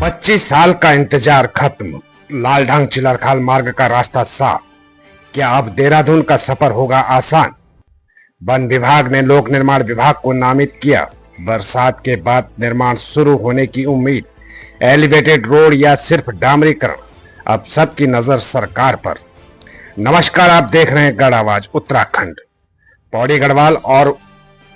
25 साल का इंतजार खत्म। लालढांग चिलरखाल मार्ग का रास्ता साफ। क्या अब देहरादून का सफर होगा आसान? वन विभाग ने लोक निर्माण विभाग को नामित किया। बरसात के बाद निर्माण शुरू होने की उम्मीद। एलिवेटेड रोड या सिर्फ डामरीकरण, अब सबकी नजर सरकार पर। नमस्कार, आप देख रहे हैं गढ़ आवाज उत्तराखंड। पौड़ी गढ़वाल और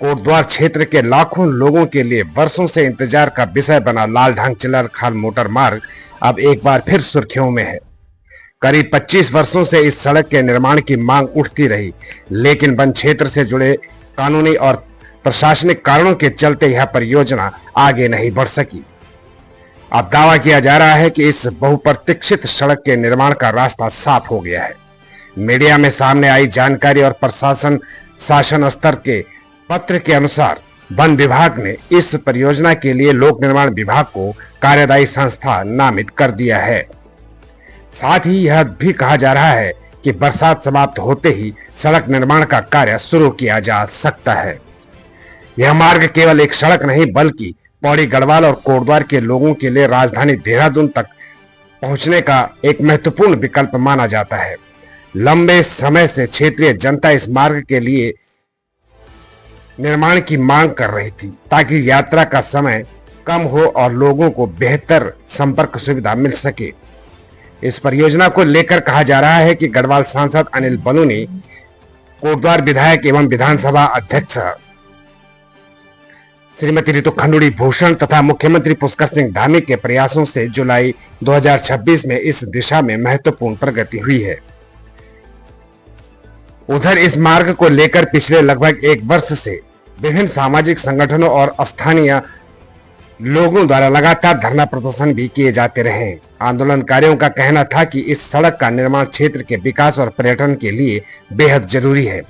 कोटद्वार क्षेत्र के लाखों लोगों के लिए वर्षों से इंतजार का विषय बना लालढांग चिलरखाल मोटर मार्ग अब एक बार फिर सुर्खियों में है। करीब 25 वर्षों से इस सड़क के निर्माण की मांग उठती रही, लेकिन वन क्षेत्र से जुड़े कानूनी और प्रशासनिक कारणों के चलते यह परियोजना आगे नहीं बढ़ सकी। अब दावा किया जा रहा है कि इस बहुप्रतीक्षित सड़क के निर्माण का रास्ता साफ हो गया है। मीडिया में सामने आई जानकारी और प्रशासन शासन स्तर के पत्र के अनुसार वन विभाग ने इस परियोजना के लिए लोक निर्माण विभाग को कार्यदायी संस्था नामित कर दिया है। साथ ही यह भी कहा जा रहा है कि बरसात समाप्त होते ही सड़क निर्माण का कार्य शुरू किया जा सकता है। यह मार्ग केवल एक सड़क नहीं, बल्कि पौड़ी गढ़वाल और कोटद्वार के लोगों के लिए राजधानी देहरादून तक पहुंचने का एक महत्वपूर्ण विकल्प माना जाता है। लंबे समय से क्षेत्रीय जनता इस मार्ग के लिए निर्माण की मांग कर रही थी, ताकि यात्रा का समय कम हो और लोगों को बेहतर संपर्क सुविधा मिल सके। इस परियोजना को लेकर कहा जा रहा है कि गढ़वाल सांसद अनिल बलूनी, कोटद्वार विधायक एवं विधानसभा अध्यक्ष श्रीमती ऋतु खंडूड़ी भूषण तथा मुख्यमंत्री पुष्कर सिंह धामी के प्रयासों से जुलाई 2026 में इस दिशा में महत्वपूर्ण प्रगति हुई है। उधर इस मार्ग को लेकर पिछले लगभग एक वर्ष से विभिन्न सामाजिक संगठनों और स्थानीय लोगों द्वारा लगातार धरना प्रदर्शन भी किए जाते रहे। आंदोलनकारियों का कहना था कि इस सड़क का निर्माण क्षेत्र के विकास और पर्यटन के लिए बेहद जरूरी है।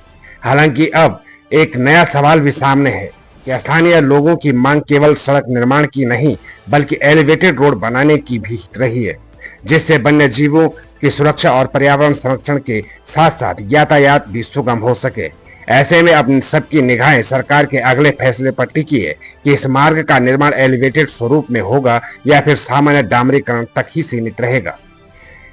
हालांकि अब एक नया सवाल भी सामने है कि स्थानीय लोगों की मांग केवल सड़क निर्माण की नहीं, बल्कि एलिवेटेड रोड बनाने की भी रही है, जिससे वन्य जीवों की सुरक्षा और पर्यावरण संरक्षण के साथ साथ यातायात भी सुगम हो सके। ऐसे में अब सबकी निगाहें सरकार के अगले फैसले पर टिकी है कि इस मार्ग का निर्माण एलिवेटेड स्वरूप में होगा या फिर सामान्य डामरीकरण तक ही सीमित रहेगा।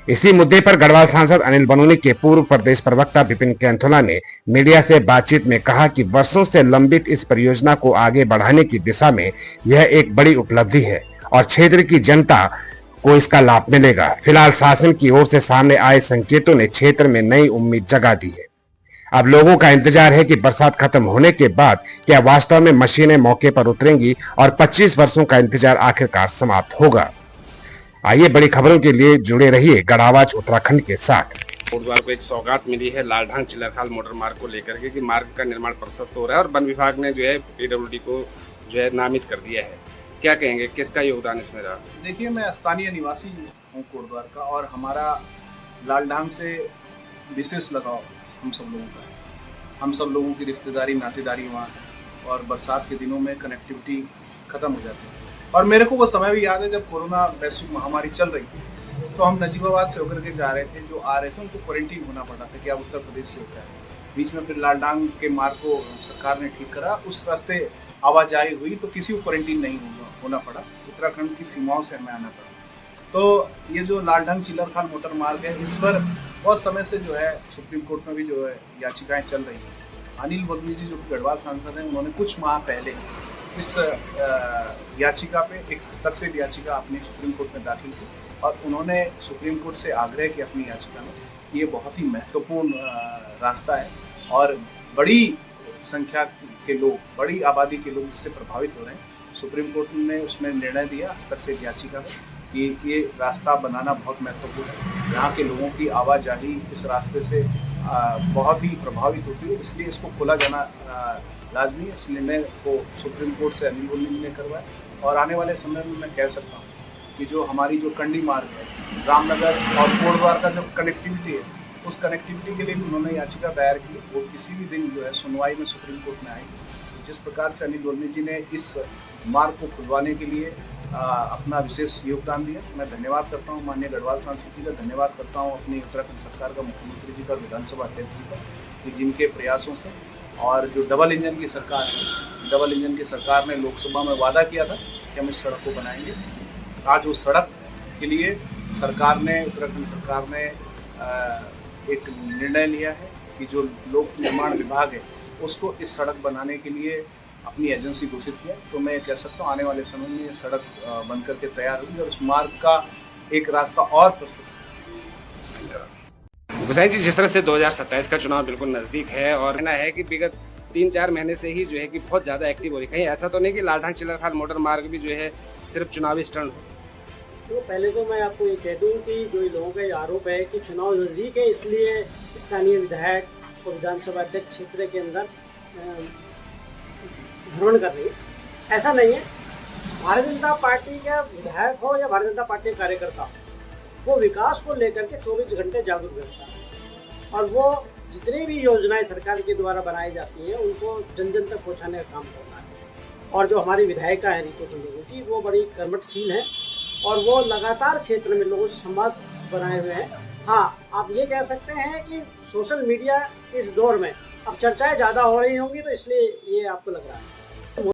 इसी मुद्दे पर गढ़वाल सांसद अनिल बलूनी के पूर्व प्रदेश प्रवक्ता विपिन कैंथोला ने मीडिया से बातचीत में कहा कि वर्षों से लंबित इस परियोजना को आगे बढ़ाने की दिशा में यह एक बड़ी उपलब्धि है और क्षेत्र की जनता को इसका लाभ मिलेगा। फिलहाल शासन की ओर से सामने आए संकेतों ने क्षेत्र में नई उम्मीद जगा दी है। अब लोगों का इंतजार है कि बरसात खत्म होने के बाद क्या वास्तव में मशीनें मौके पर उतरेंगी और 25 वर्षों का इंतजार आखिरकार समाप्त होगा। आइए बड़ी खबरों के लिए जुड़े रहिए गढ़ आवाज उत्तराखंड के साथ। कोटद्वार को एक सौगात मिली है लालढांग चिलरखाल मोटर मार्ग को लेकर के कि मार्ग का निर्माण प्रशस्त हो रहा है और वन विभाग ने जो है पीडब्ल्यूडी को जो है नामित कर दिया है। क्या कहेंगे, किसका योगदान इसमें रहा? देखिए, मैं स्थानीय निवासी हूँ कोटद्वार का और हमारा लालढांग से विशेष लगाव हम सब लोगों का है। हम सब लोगों की रिश्तेदारी नातेदारी वहाँ है और बरसात के दिनों में कनेक्टिविटी खत्म हो जाती है। और मेरे को वो समय भी याद है जब कोरोना वैश्विक महामारी चल रही थी, तो हम नजीबाबाद से होकर के जा रहे थे। जो आ रहे थे उनको क्वारंटीन होना पड़ा था कि आप उत्तर प्रदेश से होता है। बीच में फिर लालढांग के मार्ग को सरकार ने ठीक करा, उस रास्ते आवाजाही हुई तो किसी को क्वारंटीन नहीं होना पड़ा। उत्तराखंड की सीमाओं से हमें आना पड़ा। तो ये जो लालढांग चिलरखाल मोटर मार्ग है, इस पर बहुत समय से जो है सुप्रीम कोर्ट में भी जो है याचिकाएं चल रही हैं। अनिल बलूनी जी जो गढ़वाल सांसद हैं, उन्होंने कुछ माह पहले इस याचिका पे एक हस्तक्षेप याचिका अपनी सुप्रीम कोर्ट में दाखिल की और उन्होंने सुप्रीम कोर्ट से आग्रह किया अपनी याचिका में। ये बहुत ही महत्वपूर्ण रास्ता है और बड़ी संख्या के लोग, बड़ी आबादी के लोग इससे प्रभावित हो रहे हैं। सुप्रीम कोर्ट ने उसमें निर्णय दिया हस्तक्षेप याचिका में कि ये रास्ता बनाना बहुत महत्वपूर्ण है। यहाँ के लोगों की आवाजाही इस रास्ते से बहुत ही प्रभावित होती है, इसलिए इसको खोला जाना लाजमी है। इस निर्णय को सुप्रीम कोर्ट से अनिल बलूनी ने करवाया और आने वाले समय में मैं कह सकता हूँ कि जो हमारी जो कंडी मार्ग है, रामनगर और कोटद्वार का जो कनेक्टिविटी है, उस कनेक्टिविटी के लिए भी उन्होंने याचिका दायर की। वो किसी भी दिन जो है सुनवाई में सुप्रीम कोर्ट में आएगी। जिस प्रकार से अनिल बलूनी जी ने इस मार्ग को खुलवाने के लिए अपना विशेष योगदान दिया, मैं धन्यवाद करता हूँ माननीय गढ़वाल सांसद जी का, धन्यवाद करता हूँ अपनी उत्तराखंड सरकार का, मुख्यमंत्री जी का, विधानसभा अध्यक्ष जी का, कि जिनके प्रयासों से और जो डबल इंजन की सरकार है, डबल इंजन की सरकार ने लोकसभा में वादा किया था कि हम इस सड़क को बनाएंगे। आज उस सड़क के लिए सरकार ने, उत्तराखंड सरकार ने एक निर्णय लिया है कि जो लोक निर्माण विभाग है उसको इस सड़क बनाने के लिए अपनी एजेंसी घोषित किया। तो मैं कह सकता हूँ आने वाले समय में ये सड़क बन करके तैयार होगी और उस मार्ग का एक रास्ता और प्रस्तुत। गुसाई जी, जिस तरह से 2027 का चुनाव बिल्कुल नजदीक है और कहना है कि विगत 3-4 महीने से ही जो है कि बहुत ज्यादा एक्टिव हो रही है, कहीं ऐसा तो नहीं कि लालढांग चिलरखाल मोटर मार्ग भी जो है सिर्फ चुनावी स्टंट हो? तो पहले तो मैं आपको ये कह दूं कि जो लोगों का ये आरोप है कि चुनाव नज़दीक है इसलिए स्थानीय विधायक और विधानसभा अध्यक्ष क्षेत्र के अंदर भ्रमण कर रही है, ऐसा नहीं है। भारतीय जनता पार्टी का विधायक हो या भारतीय जनता पार्टी का कार्यकर्ता हो, वो विकास को लेकर के 24 घंटे जागरूक रहता है और वो जितनी भी योजनाएं सरकार के द्वारा बनाई जाती हैं उनको जन जन तक पहुँचाने का काम करता है। और जो हमारी विधायिका है रितु जी, वो बड़ी कर्मठशील है और वो लगातार क्षेत्र में लोगों से संवाद बनाए हुए हैं। हाँ, आप ये कह सकते हैं कि सोशल मीडिया इस दौर में अब चर्चाएं ज़्यादा हो रही होंगी तो इसलिए ये आपको लग रहा है।